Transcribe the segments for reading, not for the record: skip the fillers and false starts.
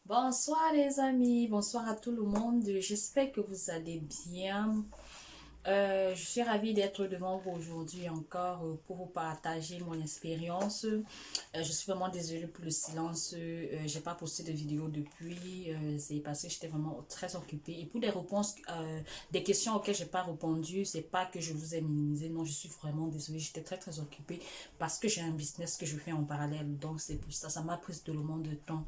Bonsoir les amis, bonsoir à tout le monde. J'espère que vous allez bien. Je suis ravie d'être devant vous aujourd'hui encore pour vous partager mon expérience. Je suis vraiment désolée pour le silence. J'ai pas posté de vidéo depuis. C'est parce que j'étais vraiment très occupée. Et pour des réponses, des questions auxquelles j'ai pas répondu, c'est pas que je vous ai minimisé. Non, je suis vraiment désolée. J'étais très occupée parce que j'ai un business que je fais en parallèle. Donc c'est pour ça. Ça m'a pris de le monde de temps.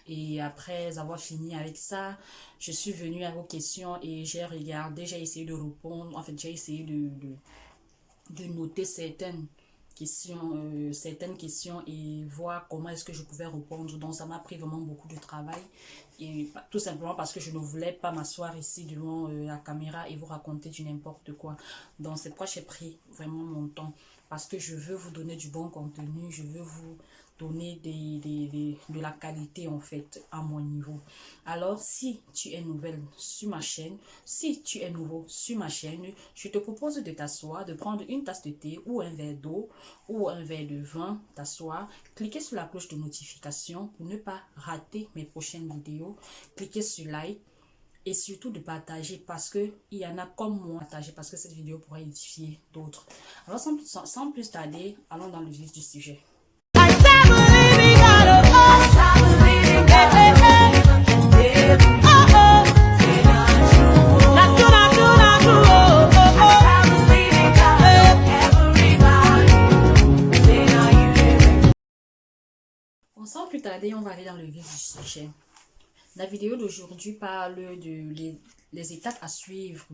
Et après avoir fini avec ça, je suis venue à vos questions et j'ai regardé, j'ai essayé de répondre. En fait, j'ai essayé de noter certaines questions et voir comment est-ce que je pouvais répondre. Donc, ça m'a pris vraiment beaucoup de travail. Et tout simplement parce que je ne voulais pas m'asseoir ici devant la caméra et vous raconter du n'importe quoi. Donc, c'est pourquoi j'ai pris vraiment mon temps. Parce que je veux vous donner du bon contenu, je veux vous donner de la qualité en fait à mon niveau. Alors si tu es nouvelle sur ma chaîne, si tu es nouveau sur ma chaîne, je te propose de t'asseoir, de prendre une tasse de thé ou un verre d'eau ou un verre de vin, t'asseoir, cliquer sur la cloche de notification pour ne pas rater mes prochaines vidéos, cliquer sur like et surtout de partager parce que il y en a comme moi partager parce que cette vidéo pourrait édifier d'autres. Alors sans plus tarder, allons dans le vif du sujet. Bon, sans plus tarder, on va aller dans le vif du sujet. La vidéo d'aujourd'hui parle de les étapes à suivre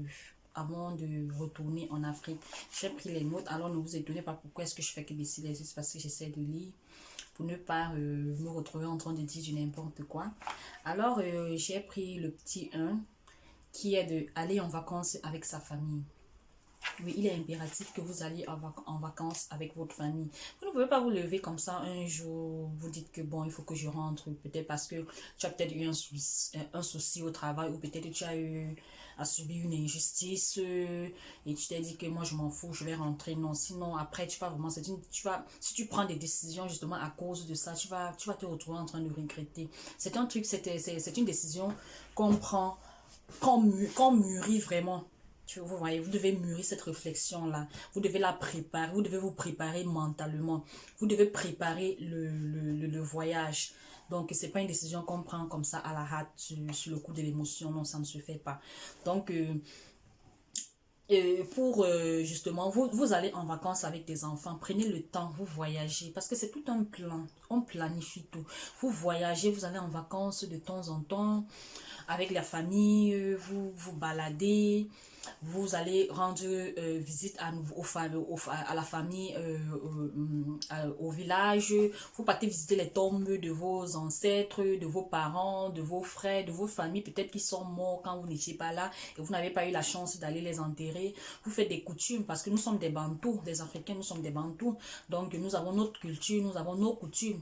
avant de retourner en Afrique. J'ai pris les notes, alors ne vous étonnez pas pourquoi est-ce que je fais que baisser les yeux, c'est parce que j'essaie de lire pour ne pas me retrouver en train de dire du n'importe quoi. Alors, j'ai pris le petit 1 qui est de aller en vacances avec sa famille. Oui, il est impératif que vous alliez en vacances avec votre famille. Vous ne pouvez pas vous lever comme ça un jour, vous dites que bon, il faut que je rentre, peut-être parce que tu as peut-être eu un souci au travail ou peut-être tu as eu à subir une injustice et tu t'es dit que moi je m'en fous, je vais rentrer. Non, sinon après tu vas vraiment, si tu prends des décisions justement à cause de ça, tu vas te retrouver en train de regretter. C'est un truc, c'est une décision qu'on prend, qu'on mûrit vraiment. Vous voyez, vous devez mûrir cette réflexion-là. Vous devez la préparer. Vous devez vous préparer mentalement. Vous devez préparer le voyage. Donc, c'est pas une décision qu'on prend comme ça à la hâte sur le coup de l'émotion. Non, ça ne se fait pas. Donc, pour justement, vous allez en vacances avec des enfants, prenez le temps, vous voyagez, parce que c'est tout un plan, on planifie tout. Vous voyagez, vous allez en vacances de temps en temps, avec la famille, vous vous baladez, vous allez rendre visite à la famille, au village, vous partez visiter les tombes de vos ancêtres, de vos parents, de vos frères, de vos familles, peut-être qu'ils sont morts quand vous n'étiez pas là et vous n'avez pas eu la chance d'aller les enterrer. Vous faites des coutumes parce que nous sommes des Bantous, des Africains, nous sommes des Bantous, donc nous avons notre culture, nous avons nos coutumes.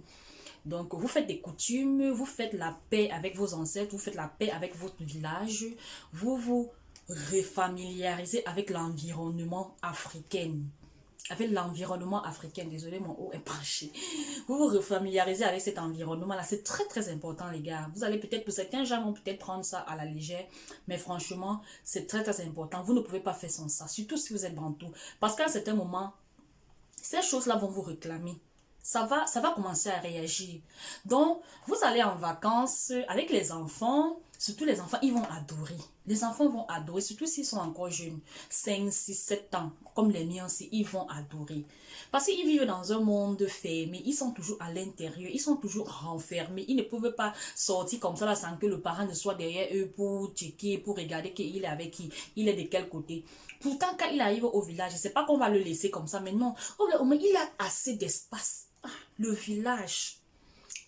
Donc, vous faites des coutumes, vous faites la paix avec vos ancêtres, vous faites la paix avec votre village, vous vous refamiliarisez avec l'environnement africain. Avec l'environnement africain, désolé, mon haut est penché. Vous vous refamiliarisez avec cet environnement-là, c'est très important, les gars. Vous allez peut-être, pour certains gens vont peut-être prendre ça à la légère, mais franchement, c'est très important. Vous ne pouvez pas faire sans ça, surtout si vous êtes bantou. Parce qu'à un certain moment, ces choses-là vont vous réclamer. Ça va commencer à réagir. Donc, vous allez en vacances avec les enfants, surtout les enfants, ils vont adorer. Les enfants vont adorer, surtout s'ils sont encore jeunes, 5, 6, 7 ans, comme les miens aussi, ils vont adorer. Parce qu'ils vivent dans un monde fermé, ils sont toujours à l'intérieur, ils sont toujours renfermés, ils ne peuvent pas sortir comme ça là, sans que le parent ne soit derrière eux pour checker, pour regarder qu'il est avec qui, il est de quel côté. Pourtant, quand il arrive au village, je ne sais pas qu'on va le laisser comme ça, mais non, mais il a assez d'espace. Le village.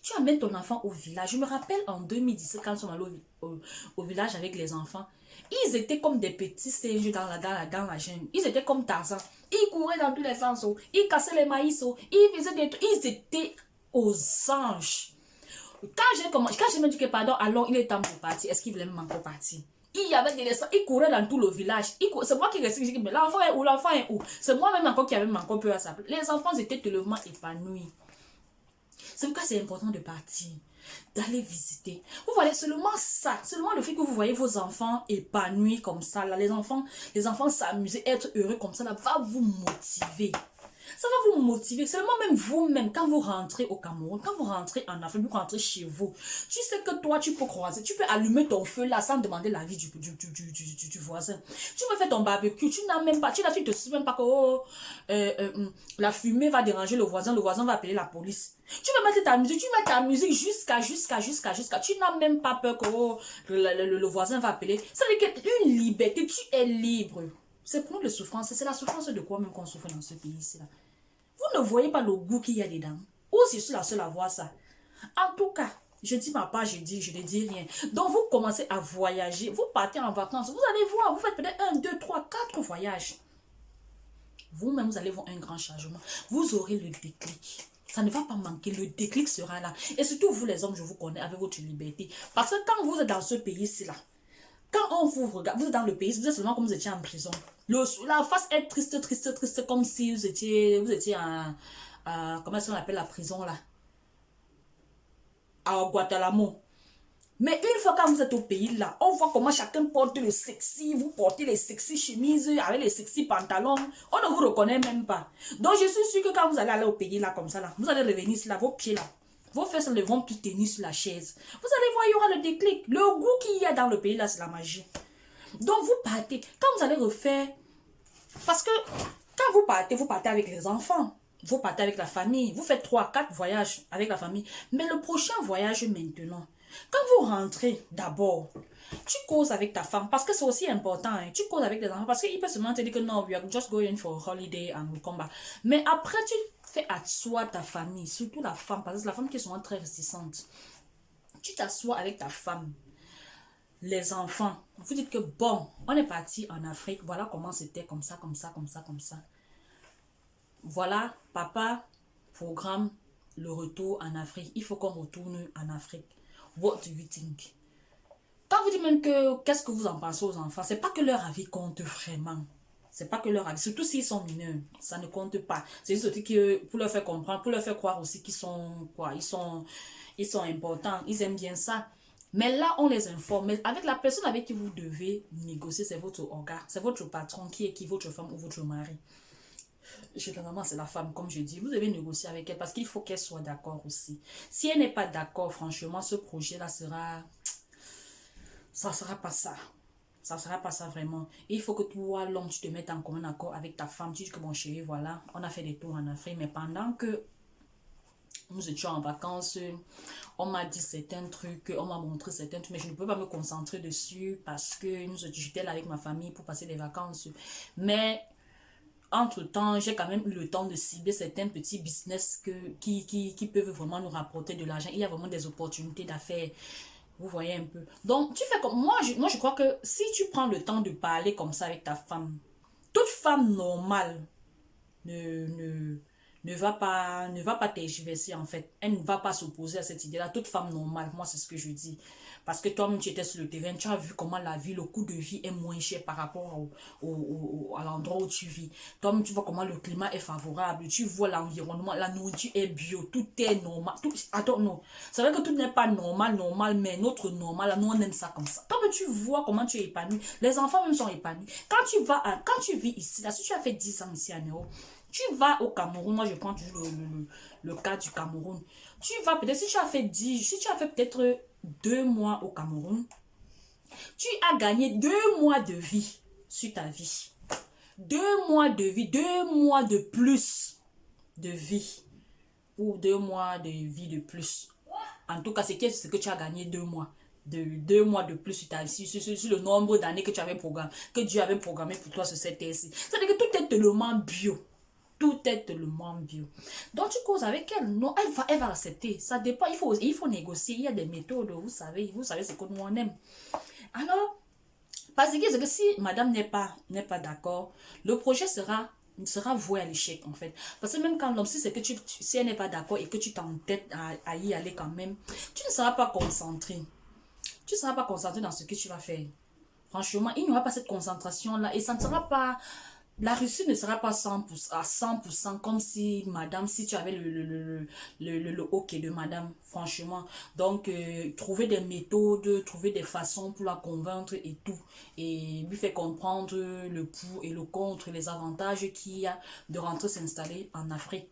Tu amènes ton enfant au village. Je me rappelle en 2017, quand nous sommes allés au village avec les enfants, ils étaient comme des petits singes dans la jungle. Ils étaient comme Tarzan. Ils couraient dans tous les sens. Ils cassaient les maïs. Ils faisaient des trucs. Ils étaient aux anges. Quand j'ai dit que pardon, alors il est temps pour partir. Est-ce qu'il voulait même encore partir? Il y avait des naissants, il courait dans tout le village. C'est moi qui restais, mais l'enfant est où? L'enfant est où? C'est moi-même encore qui avait encore peur à ça. Les enfants étaient tellement épanouis. C'est pourquoi c'est important de partir. d'aller visiter. Vous voyez, seulement ça, seulement le fait que vous voyez vos enfants épanouis comme ça, là, les enfants s'amuser, être heureux comme ça, là, va vous motiver. Ça va vous motiver. Seulement même vous-même, quand vous rentrez au Cameroun, quand vous rentrez en Afrique, vous rentrez chez vous, tu sais que toi, tu peux croiser, tu peux allumer ton feu là sans demander l'avis du voisin. Tu veux faire ton barbecue, tu n'as même pas, tu ne te souviens même pas que la fumée va déranger le voisin va appeler la police. Tu veux mettre ta musique, tu mets ta musique jusqu'à, tu n'as même pas peur que le voisin va appeler. Ça veut dire qu'une liberté, tu es libre. C'est pour nous la souffrance. C'est la souffrance de quoi même qu'on souffre dans ce pays-ci là. Vous ne voyez pas le goût qu'il y a dedans. Ou je suis la seule à voir ça. En tout cas, je dis ma part, je ne dis rien. Donc vous commencez à voyager. Vous partez en vacances. Vous allez voir, vous faites peut-être 1, 2, 3, 4 voyages. Vous-même, vous allez voir un grand changement. Vous aurez le déclic. Ça ne va pas manquer. Le déclic sera là. Et surtout vous les hommes, je vous connais avec votre liberté. Parce que quand vous êtes dans ce pays-ci là, quand on vous regarde, vous êtes dans le pays, vous êtes seulement comme vous étiez en prison. La face est triste, comme si vous étiez en, comment est-ce qu'on appelle la prison là? À Guantanamo. Mais une fois quand vous êtes au pays là, on voit comment chacun porte le sexy, vous portez les sexy chemises avec les sexy pantalons, on ne vous reconnaît même pas. Donc je suis sûre que quand vous allez aller au pays là comme ça là, vous allez revenir sur là, vos pieds là, vos fesses ne vont plus tenir sur la chaise. Vous allez voir, il y aura le déclic. Le goût qu'il y a dans le pays là, c'est la magie. Donc vous partez, quand vous allez refaire, parce que quand vous partez avec les enfants, vous partez avec la famille, vous faites 3, 4 voyages avec la famille, mais le prochain voyage maintenant, quand vous rentrez d'abord, tu causes avec ta femme, parce que c'est aussi important, hein, tu causes avec les enfants, parce qu'il peut seulement te dire que non, we are just going for a holiday and we'll come back. Mais après, tu fais asseoir ta famille, surtout la femme, parce que c'est la femme qui est souvent très réticente. Tu t'assois avec ta femme, les enfants, vous dites que bon, on est parti en Afrique, voilà comment c'était, comme ça. Voilà, papa programme le retour en Afrique. Il faut qu'on retourne en Afrique. What do you think? Quand vous dites même que qu'est-ce que vous en pensez aux enfants, c'est pas que leur avis compte vraiment. C'est pas que leur avis, surtout s'ils sont mineurs, ça ne compte pas. C'est juste que pour leur faire comprendre, pour leur faire croire aussi qu'ils sont quoi, ils sont importants, ils aiment bien ça. Mais là, on les informe. Mais avec la personne avec qui vous devez négocier, c'est votre organe, c'est votre patron qui est qui, votre femme ou votre mari. Généralement, c'est la femme, comme je dis. Vous devez négocier avec elle parce qu'il faut qu'elle soit d'accord aussi. Si elle n'est pas d'accord, franchement, ce projet-là sera... Ça ne sera pas ça. Ça ne sera pas ça vraiment. Et il faut que toi, l'homme, tu te mettes en commun accord avec ta femme. Tu dis que bon chéri, voilà, on a fait des tours en Afrique. Mais pendant que nous étions en vacances, on m'a dit certains trucs, on m'a montré certains trucs, mais je ne peux pas me concentrer dessus parce que j'étais là avec ma famille pour passer des vacances. Mais entre-temps, j'ai quand même eu le temps de cibler certains petits business qui peuvent vraiment nous rapporter de l'argent. Il y a vraiment des opportunités d'affaires. Vous voyez un peu. Donc, tu fais comme moi, je crois que si tu prends le temps de parler comme ça avec ta femme, toute femme normale ne va pas tergiverser en fait. Elle ne va pas s'opposer à cette idée-là. Toute femme normale, moi c'est ce que je dis. Parce que toi-même tu étais sur le terrain, tu as vu comment la vie, le coût de vie est moins cher par rapport à l'endroit où tu vis. Toi-même tu vois comment le climat est favorable, tu vois l'environnement, la nourriture est bio, tout est normal. Attends, non. C'est vrai que tout n'est pas normal, mais notre normal, nous on aime ça comme ça. Toi-même tu vois comment tu es épanoui. Les enfants même sont épanouis. Quand tu vis ici, là, si tu as fait 10 ans ici en Europe, tu vas au Cameroun, moi je prends toujours le cas du Cameroun. Tu vas peut-être, si tu as fait peut-être 2 mois au Cameroun, tu as gagné 2 mois de vie sur ta vie. 2 mois de vie, 2 mois de plus de vie. Ou 2 mois de vie de plus. En tout cas, c'est ce que tu as gagné 2 mois. 2 mois de plus sur ta vie, sur le nombre d'années que tu avais programmé, que Dieu avait programmé pour toi sur cette terre-ci. C'est-à-dire que tout est tellement bio. Tout est tellement bio. Donc, tu causes avec elle. Non, elle va accepter. Ça dépend. Il faut négocier. Il y a des méthodes. Vous savez ce que nous on aime. Alors, parce que si madame n'est pas d'accord, le projet sera voué à l'échec en fait. Parce que même quand l'homme, si elle n'est pas d'accord et que tu t'entêtes à y aller quand même, tu ne seras pas concentré. Tu ne seras pas concentré dans ce que tu vas faire. Franchement, il n'y aura pas cette concentration-là et ça ne sera pas La Russie ne sera pas 100% à 100% comme si madame, si tu avais le hockey de madame, franchement. Donc, trouver des méthodes, trouver des façons pour la convaincre et tout. Et lui faire comprendre le pour et le contre, les avantages qu'il y a de rentrer s'installer en Afrique.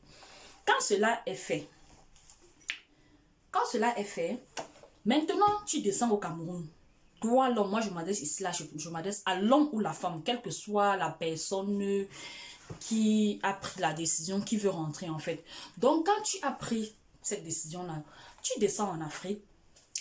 Quand cela est fait, quand cela est fait, maintenant tu descends au Cameroun. Toi, l'homme, moi je m'adresse ici, là, je m'adresse à l'homme ou la femme, quelle que soit la personne qui a pris la décision, qui veut rentrer en fait. Donc, quand tu as pris cette décision-là, tu descends en Afrique,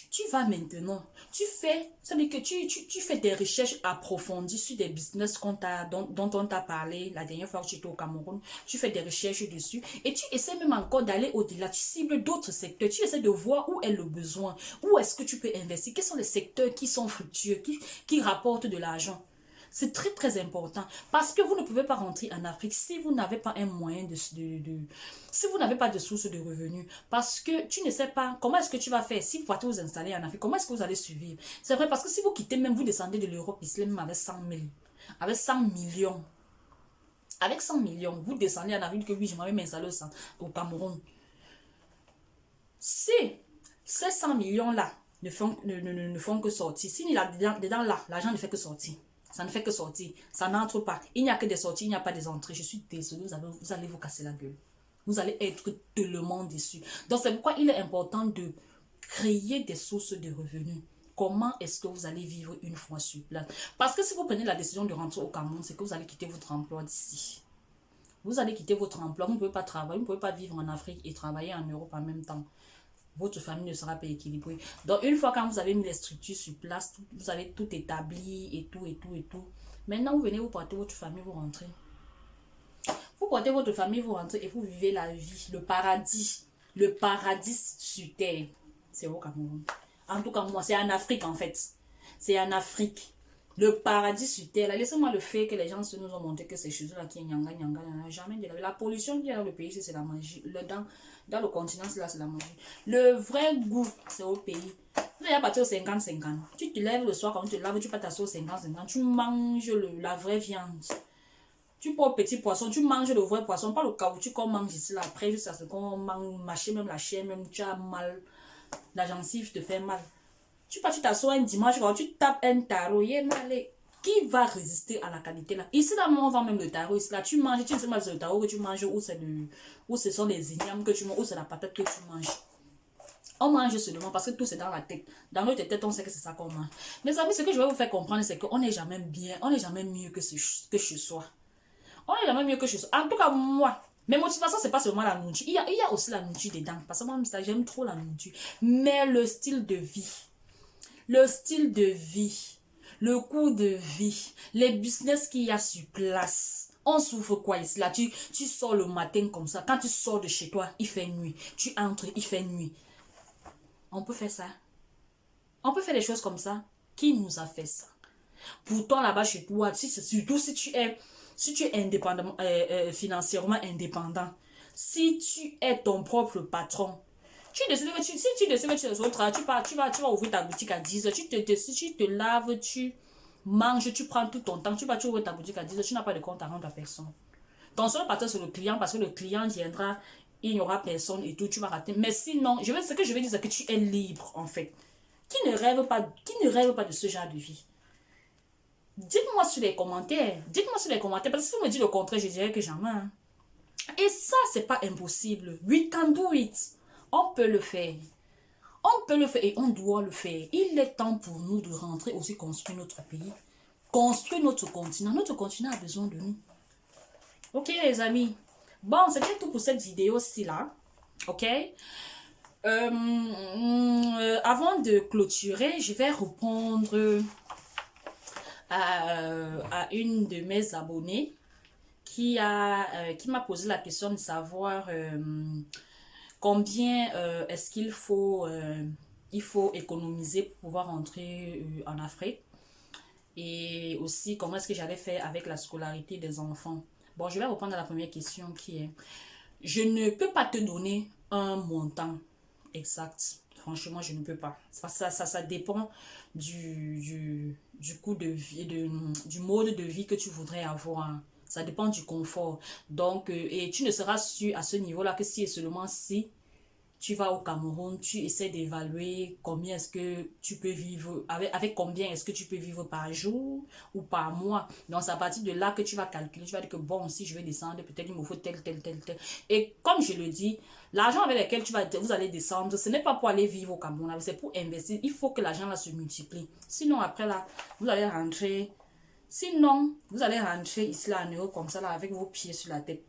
tu vas maintenant, tu fais, ça veut dire que tu fais des recherches approfondies sur des business dont on t'a parlé la dernière fois que tu étais au Cameroun. Tu fais des recherches dessus et tu essaies même encore d'aller au-delà. Tu cibles d'autres secteurs. Tu essaies de voir où est le besoin, où est-ce que tu peux investir, quels sont les secteurs qui sont fructueux, qui rapportent de l'argent. C'est très très important parce que vous ne pouvez pas rentrer en Afrique si vous n'avez pas un moyen si vous n'avez pas de source de revenus. Parce que tu ne sais pas comment est-ce que tu vas faire si vous partez vous installer en Afrique. Comment est-ce que vous allez survivre? C'est vrai parce que si vous quittez même, vous descendez de l'Europe ici même avec 100 000, avec 100 millions. Avec 100 millions, vous descendez en Afrique que oui, je m'avais m'installer au Cameroun. Si ces 100 millions-là ne font que sortir, si dedans là, l'argent ne fait que sortir. Ça ne fait que sortir. Ça n'entre pas. Il n'y a que des sorties, il n'y a pas des entrées. Je suis désolée, vous allez vous casser la gueule. Vous allez être tellement déçus. Donc, c'est pourquoi il est important de créer des sources de revenus. Comment est-ce que vous allez vivre une fois sur place? Parce que si vous prenez la décision de rentrer au Cameroun, c'est que vous allez quitter votre emploi d'ici. Vous allez quitter votre emploi. Vous ne pouvez pas travailler, vous ne pouvez pas vivre en Afrique et travailler en Europe en même temps. Votre famille ne sera pas équilibrée. Donc, une fois quand vous avez mis les structures sur place, vous avez tout établi et tout, et tout, et tout. Maintenant, vous venez, vous portez votre famille, vous rentrez. Vous portez votre famille, vous rentrez et vous vivez la vie, le paradis. Le paradis sur terre. C'est au Cameroun. En tout cas, moi, c'est en Afrique, en fait. C'est en Afrique. Le paradis sur terre. Laissez-moi le fait que les gens se nous ont montré que c'est chez eux là qui est nyanga, nyanga, jamais de la pollution qui est dans le pays, c'est la magie. Dans le continent, là, c'est la magie. Le vrai goût, c'est au pays. Vous allez partir au 50-50. Tu te lèves le soir, quand tu te laves, tu peux t'asseoir au 50-50. Tu manges la vraie viande. Tu prends petit poisson, tu manges le vrai poisson, pas le caoutchouc qu'on mange ici, là, après, jusqu'à ce qu'on mange, mâcher même la chair, même tu as mal, la gencive te fait mal. Tu t'assois un dimanche, quand tu tapes un tarot, qui va résister à la qualité là? Ici, là, on vend même le tarot, ici, là, tu manges, tu ne sais pas si c'est le tarot que tu manges, ou ce sont les ignames que tu manges, ou c'est la patate que tu manges. On mange seulement parce que tout c'est dans la tête. Dans notre tête, on sait que c'est ça qu'on mange. Mes amis, ce que je vais vous faire comprendre, c'est qu'on n'est jamais bien, on n'est jamais mieux que chez soi. On est jamais mieux que chez soi. En tout cas, moi, mes motivations, c'est pas seulement la nourriture. Il y a aussi la nourriture dedans. Parce que moi, j'aime trop la nourriture. Mais le style de vie. Le style de vie. Le coût de vie. Les business qu'il y a sur place. On souffre quoi ici là? Tu sors le matin comme ça. Quand tu sors de chez toi, il fait nuit. Tu entres, il fait nuit. On peut faire ça. On peut faire des choses comme ça. Qui nous a fait ça? Pourtant, là-bas, chez toi, surtout si tu es indépendant, financièrement indépendant, si tu es ton propre patron, si tu décides que tu es au travail, tu vas ouvrir ta boutique à 10 heures, tu te laves, tu manges, tu prends tout ton temps, tu ouvrir ta boutique à 10 heures, tu n'as pas de compte à rendre à personne. Ton seul patron, c'est le client, parce que le client viendra, il n'y aura personne et tout, tu vas rater. Mais sinon, ce que je veux dire, c'est que tu es libre, en fait. Qui ne rêve pas de ce genre de vie? Dites-moi sur les commentaires. Dites-moi sur les commentaires. Parce que si vous me dites le contraire, je dirais que jamais. Et ça, c'est pas impossible. We can do it. On peut le faire. On peut le faire et on doit le faire. Il est temps pour nous de rentrer aussi construire notre pays. Construire notre continent. Notre continent a besoin de nous. Ok, les amis. Bon, c'était tout pour cette vidéo-ci là. Ok. Avant de clôturer, je vais répondre à une de mes abonnées qui m'a posé la question de savoir combien est-ce il faut économiser pour pouvoir rentrer en Afrique et aussi comment est-ce que j'allais faire avec la scolarité des enfants. Bon, je vais répondre à la première question qui est, je ne peux pas te donner un montant exact. Franchement, je ne peux pas. Ça dépend du coût de vie, du mode de vie que tu voudrais avoir. Ça dépend du confort. Donc, et tu ne seras sûr à ce niveau-là que si et seulement si tu vas au Cameroun, tu essaies d'évaluer combien est-ce que tu peux vivre, avec combien est-ce que tu peux vivre par jour ou par mois. Donc, c'est à partir de là que tu vas calculer. Tu vas dire que bon, si je vais descendre, peut-être il me faut tel. Et comme je le dis, l'argent avec lequel vous allez descendre, ce n'est pas pour aller vivre au Cameroun, c'est pour investir. Il faut que l'argent là se multiplie. Sinon, après là, vous allez rentrer. Sinon, vous allez rentrer ici là en Europe comme ça là avec vos pieds sur la tête.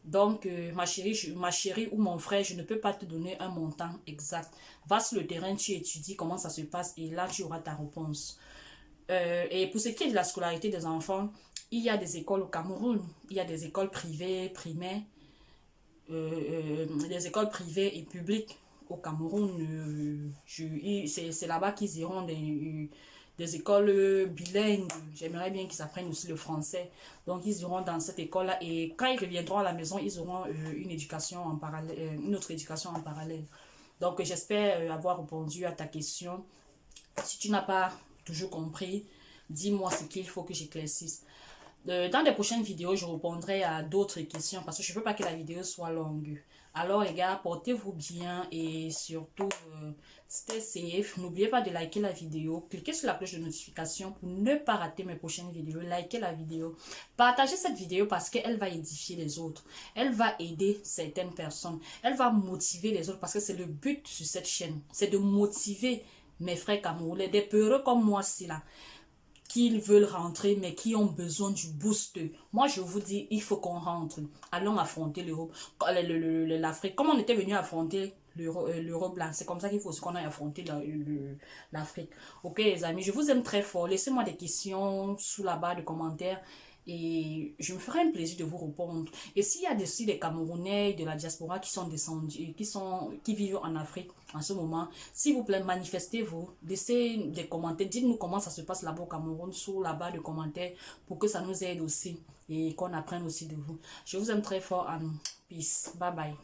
Donc, ma chérie ou mon frère, je ne peux pas te donner un montant exact. Va sur le terrain, tu étudies comment ça se passe et là, tu auras ta réponse. Et pour ce qui est de la scolarité des enfants, il y a des écoles au Cameroun. Il y a des écoles privées, primaires, des écoles privées et publiques au Cameroun. C'est là-bas qu'ils iront des écoles bilingues. J'aimerais bien qu'ils apprennent aussi le français. Donc, ils iront dans cette école-là et quand ils reviendront à la maison, ils auront une éducation en parallèle, une autre éducation en parallèle. Donc, j'espère avoir répondu à ta question. Si tu n'as pas toujours compris, dis-moi ce qu'il faut que j'éclaircisse. Dans les prochaines vidéos, je répondrai à d'autres questions parce que je ne veux pas que la vidéo soit longue. Alors les gars, portez-vous bien et surtout, stay safe. N'oubliez pas de liker la vidéo. Cliquez sur la cloche de notification pour ne pas rater mes prochaines vidéos. Likez la vidéo. Partagez cette vidéo parce qu'elle va édifier les autres. Elle va aider certaines personnes. Elle va motiver les autres parce que c'est le but sur cette chaîne. C'est de motiver mes frères camerounais, des peureux comme moi, si là, qui veulent rentrer, mais qui ont besoin du boost. Moi, je vous dis, il faut qu'on rentre. Allons affronter l'Europe, l'Afrique. Comme on était venu affronter l'Europe, là, c'est comme ça qu'il faut qu'on aille affronter l'Afrique. Ok, les amis, je vous aime très fort. Laissez-moi des questions sous la barre de commentaires. Et je me ferai un plaisir de vous répondre. Et s'il y a des Camerounais de la diaspora qui sont descendus, qui vivent en Afrique en ce moment, s'il vous plaît, manifestez-vous, laissez des commentaires, dites-nous comment ça se passe là-bas au Cameroun sous la barre de commentaires pour que ça nous aide aussi et qu'on apprenne aussi de vous. Je vous aime très fort. Peace. Bye bye.